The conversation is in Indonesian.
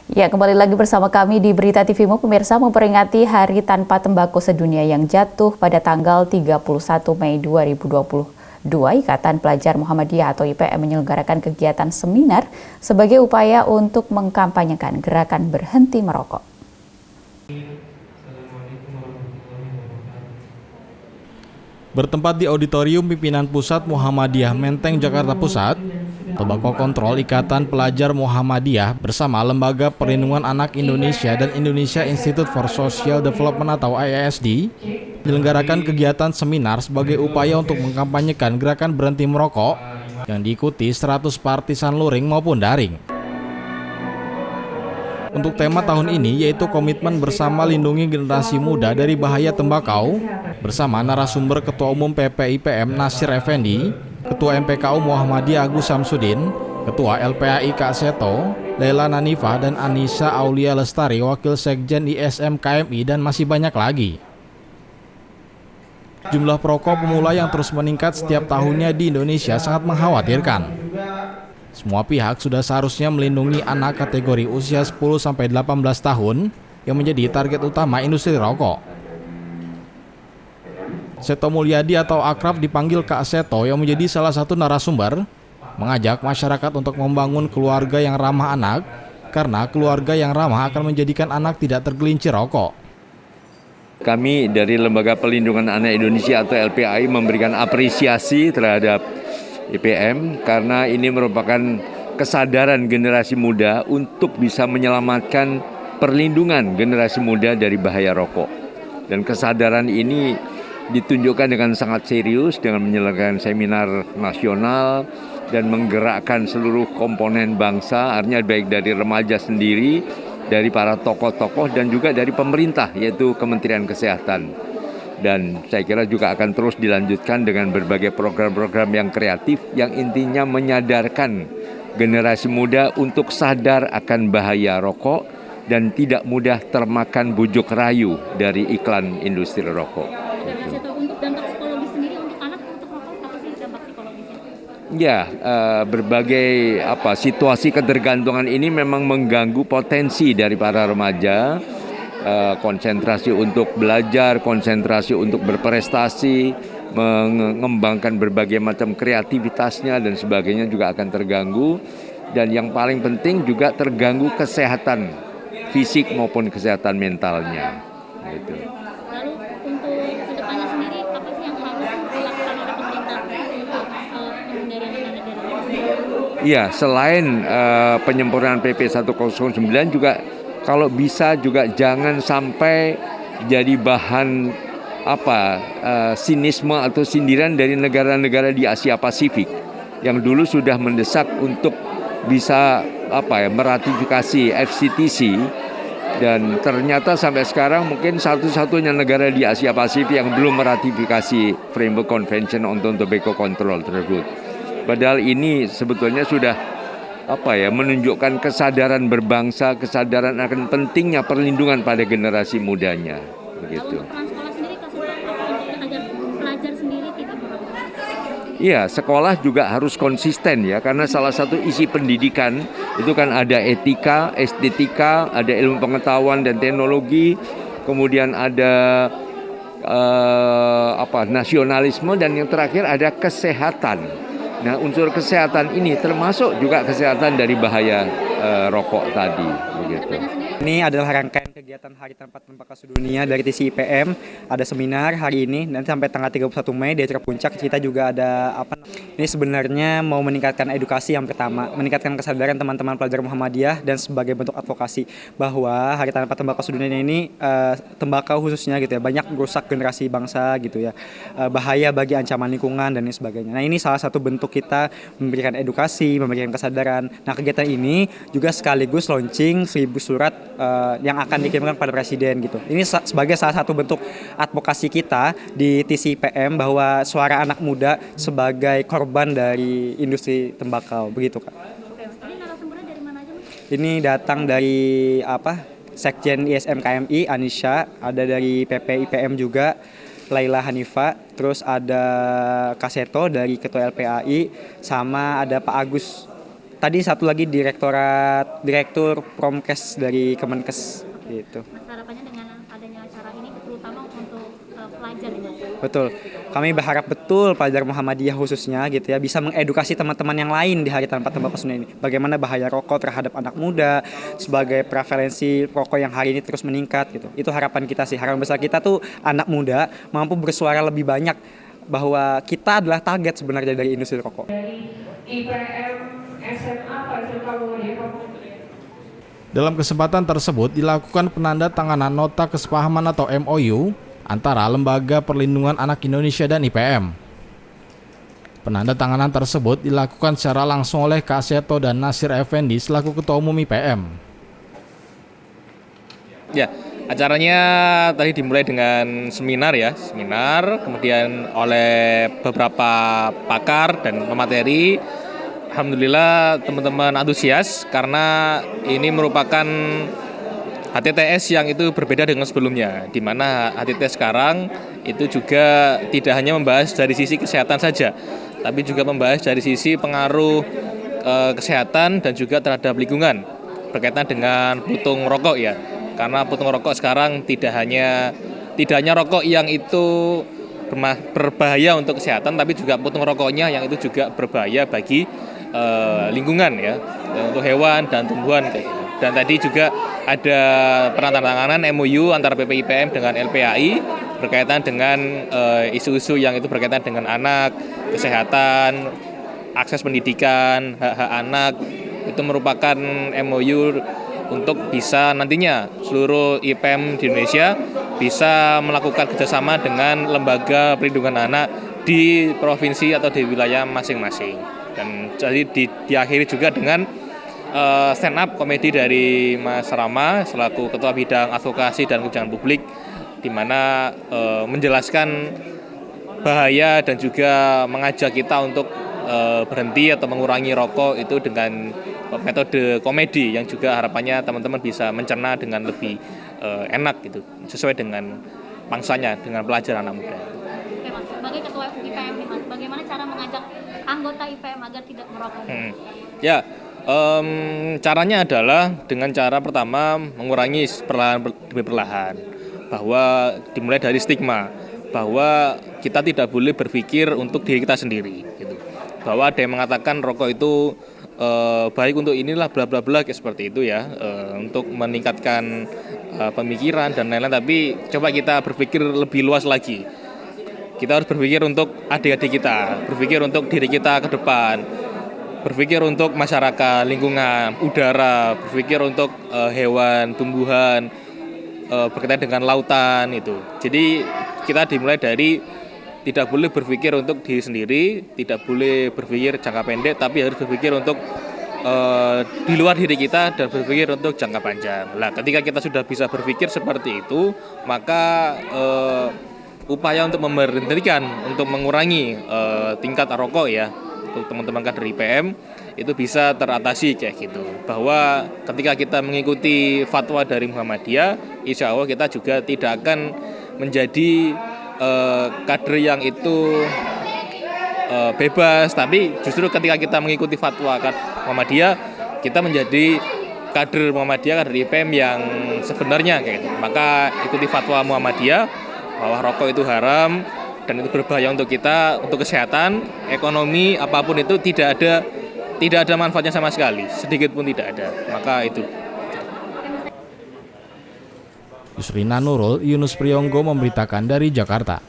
Ya, kembali lagi bersama kami di Berita TVmu, pemirsa memperingati Hari Tanpa Tembakau Sedunia yang jatuh pada tanggal 31 Mei 2022. Ikatan Pelajar Muhammadiyah atau IPM menyelenggarakan kegiatan seminar sebagai upaya untuk mengkampanyekan gerakan berhenti merokok. Bertempat di Auditorium Pimpinan Pusat Muhammadiyah Menteng, Jakarta Pusat, Tembakau Kontrol Ikatan Pelajar Muhammadiyah bersama Lembaga Perlindungan Anak Indonesia dan Indonesia Institute for Social Development atau IISD menyelenggarakan kegiatan seminar sebagai upaya untuk mengkampanyekan gerakan berhenti merokok yang diikuti 100 partisan luring maupun daring. Untuk tema tahun ini yaitu komitmen bersama lindungi generasi muda dari bahaya tembakau bersama narasumber Ketua Umum PPIPM Nasir Effendi, Ketua MPKU Muhammadiyah Agus Samsudin, Ketua LPAI Kak Seto, Laila Nanifa dan Anissa Aulia Lestari, Wakil Sekjen ISM KMI dan masih banyak lagi. Jumlah perokok pemula yang terus meningkat setiap tahunnya di Indonesia sangat mengkhawatirkan. Semua pihak sudah seharusnya melindungi anak kategori usia 10-18 tahun yang menjadi target utama industri rokok. Seto Mulyadi atau akrab dipanggil Kak Seto yang menjadi salah satu narasumber, mengajak masyarakat untuk membangun keluarga yang ramah anak, karena keluarga yang ramah akan menjadikan anak tidak tergelincir rokok. Kami dari Lembaga Perlindungan Anak Indonesia atau LPAI memberikan apresiasi terhadap IPM karena ini merupakan kesadaran generasi muda untuk bisa menyelamatkan perlindungan generasi muda dari bahaya rokok. Dan kesadaran ini ditunjukkan dengan sangat serius dengan menyelenggarakan seminar nasional dan menggerakkan seluruh komponen bangsa, artinya baik dari remaja sendiri, dari para tokoh-tokoh dan juga dari pemerintah yaitu Kementerian Kesehatan. Dan saya kira juga akan terus dilanjutkan dengan berbagai program-program yang kreatif yang intinya menyadarkan generasi muda untuk sadar akan bahaya rokok dan tidak mudah termakan bujuk rayu dari iklan industri rokok. Untuk dampak psikologis sendiri untuk anak untuk rokok apa sih dampak psikologisnya? Ya, berbagai situasi ketergantungan ini memang mengganggu potensi dari para remaja. Konsentrasi untuk belajar, konsentrasi untuk berprestasi, mengembangkan berbagai macam kreativitasnya dan sebagainya juga akan terganggu. Dan yang paling penting juga terganggu kesehatan fisik maupun kesehatan mentalnya. Gitu. Lalu untuk kedepannya sendiri apa sih yang harus dilakukan oleh pemerintah untuk menghindari anak-anak dari rokok? Iya, selain penyempurnaan PP 109 juga kalau bisa juga jangan sampai jadi bahan sinisme atau sindiran dari negara-negara di Asia Pasifik yang dulu sudah mendesak untuk bisa meratifikasi FCTC dan ternyata sampai sekarang mungkin satu-satunya negara di Asia Pasifik yang belum meratifikasi Framework Convention on Tobacco Control tersebut. Padahal ini sebetulnya sudah menunjukkan kesadaran berbangsa, kesadaran akan pentingnya perlindungan pada generasi mudanya, begitu. Lalu peran sekolah sendiri agar pelajar sendiri tidak merokok. Iya, sekolah juga harus konsisten ya, karena salah satu isi pendidikan itu kan ada etika, estetika, ada ilmu pengetahuan dan teknologi, kemudian ada nasionalisme dan yang terakhir ada kesehatan. Nah, unsur kesehatan ini termasuk juga kesehatan dari bahaya rokok tadi, begitu. Ini adalah rangkaian kegiatan Hari Tanpa Tembakau Sedunia dari TC IPM. Ada seminar hari ini nanti sampai tanggal 31 Mei di acara puncak. Kita juga ada ini sebenarnya mau meningkatkan edukasi yang pertama, meningkatkan kesadaran teman-teman pelajar Muhammadiyah dan sebagai bentuk advokasi bahwa Hari Tanpa Tembakau Sedunia ini tembakau khususnya gitu ya, banyak merusak generasi bangsa gitu ya. Bahaya bagi ancaman lingkungan dan lain sebagainya. Nah, ini salah satu bentuk kita memberikan edukasi, memberikan kesadaran. Nah, kegiatan ini juga sekaligus launching 1000 surat yang akan dikirimkan pada Presiden gitu. Ini sebagai salah satu bentuk advokasi kita di TCPM bahwa suara anak muda sebagai korban dari industri tembakau, begitu Kak. Ini narasumbernya dari mana aja, Mas? Ini datang dari Sekjen ISM KMI Anissa, ada dari PPIPM juga Laila Hanifa, terus ada Kak Seto dari Ketua LPAI, sama ada Pak Agus Tadi satu lagi Direktur Promkes dari Kemenkes gitu. Mas, harapannya dengan adanya acara ini terutama untuk pelajar ya Mas? Betul. Kami berharap betul pelajar Muhammadiyah khususnya gitu ya bisa mengedukasi teman-teman yang lain di Hari Tanpa Tembakau Sedunia ini. Bagaimana bahaya rokok terhadap anak muda sebagai prevalensi rokok yang hari ini terus meningkat gitu. Itu harapan kita sih. Harapan besar kita tuh anak muda mampu bersuara lebih banyak bahwa kita adalah target sebenarnya dari industri rokok. Dalam kesempatan tersebut dilakukan penandatanganan nota kesepahaman atau MOU antara Lembaga Perlindungan Anak Indonesia dan IPM. Penandatanganan tersebut dilakukan secara langsung oleh Kak Seto dan Nasir Effendi selaku Ketua Umum IPM. Ya, acaranya tadi dimulai dengan seminar, kemudian oleh beberapa pakar dan pemateri. Alhamdulillah teman-teman antusias karena ini merupakan HTTS yang itu berbeda dengan sebelumnya, di mana HTTS sekarang itu juga tidak hanya membahas dari sisi kesehatan saja, tapi juga membahas dari sisi pengaruh kesehatan dan juga terhadap lingkungan berkaitan dengan puntung rokok ya. Karena puntung rokok sekarang tidak hanya rokok yang itu berbahaya untuk kesehatan, tapi juga puntung rokoknya yang itu juga berbahaya bagi lingkungan ya, untuk hewan dan tumbuhan kayak gitu. Dan tadi juga ada penandatanganan MOU antara PPIPM dengan LPAI berkaitan dengan isu-isu yang itu berkaitan dengan anak, kesehatan, akses pendidikan, hak-hak anak. Itu merupakan MOU untuk bisa nantinya seluruh IPM di Indonesia bisa melakukan kerjasama dengan lembaga perlindungan anak di provinsi atau di wilayah masing-masing. Dan jadi diakhiri juga dengan stand up komedi dari Mas Rama selaku Ketua Bidang Advokasi dan Kebijakan Publik, di mana menjelaskan bahaya dan juga mengajak kita untuk berhenti atau mengurangi rokok itu dengan metode komedi yang juga harapannya teman-teman bisa mencerna dengan lebih enak gitu, sesuai dengan pangsanya, dengan pelajar anak muda. Oke Mas, sebagai Ketua IPM nih Mas, bagaimana cara mengajak anggota IPM agar tidak merokok? Ya, caranya adalah dengan cara pertama mengurangi perlahan demi perlahan, bahwa dimulai dari stigma bahwa kita tidak boleh berpikir untuk diri kita sendiri gitu. Bahwa ada yang mengatakan rokok itu baik untuk inilah bla bla bla kayak seperti itu ya, untuk meningkatkan pemikiran dan lain-lain, tapi coba kita berpikir lebih luas lagi. Kita harus berpikir untuk adik-adik kita, berpikir untuk diri kita ke depan, berpikir untuk masyarakat, lingkungan, udara, berpikir untuk hewan, tumbuhan, berkaitan dengan lautan itu. Jadi kita dimulai dari tidak boleh berpikir untuk diri sendiri, tidak boleh berpikir jangka pendek, tapi harus berpikir untuk di luar diri kita dan berpikir untuk jangka panjang. Nah, ketika kita sudah bisa berpikir seperti itu, maka upaya untuk memberhentikan, untuk mengurangi tingkat rokok ya, untuk teman-teman kader IPM itu bisa teratasi kayak gitu. Bahwa ketika kita mengikuti fatwa dari Muhammadiyah, insya Allah kita juga tidak akan menjadi kader yang itu bebas, tapi justru ketika kita mengikuti fatwa Muhammadiyah, kita menjadi kader Muhammadiyah, kader IPM yang sebenarnya kayak gitu. Maka ikuti fatwa Muhammadiyah bahwa rokok itu haram dan itu berbahaya untuk kita, untuk kesehatan, ekonomi, apapun itu tidak ada manfaatnya sama sekali, sedikit pun tidak ada. Maka itu. Yusrina Nurul, Yunus Priyonggo memberitakan dari Jakarta.